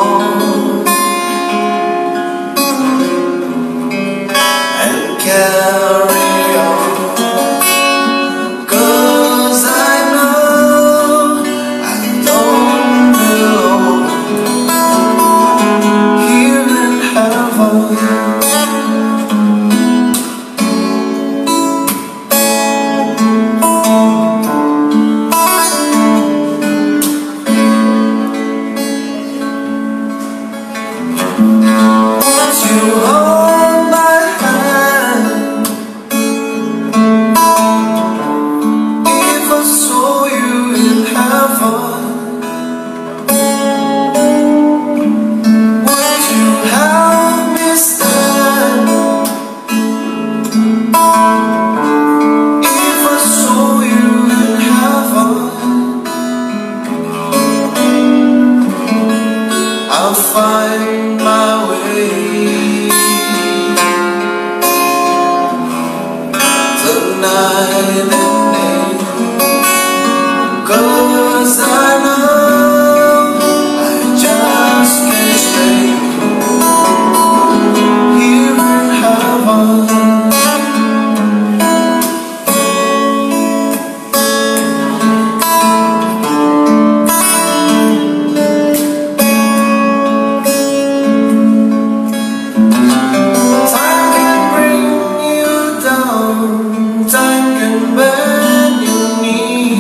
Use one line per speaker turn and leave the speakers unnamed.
on and carry on, 'cause I know I don't belong here in heaven. You hold my hand. If I saw you in heaven, would you help me stand? If I saw you in heaven, I'll find my way night and day, 'cause I know I just can't stay here in heaven. Time can bring you down, time can bend your knee.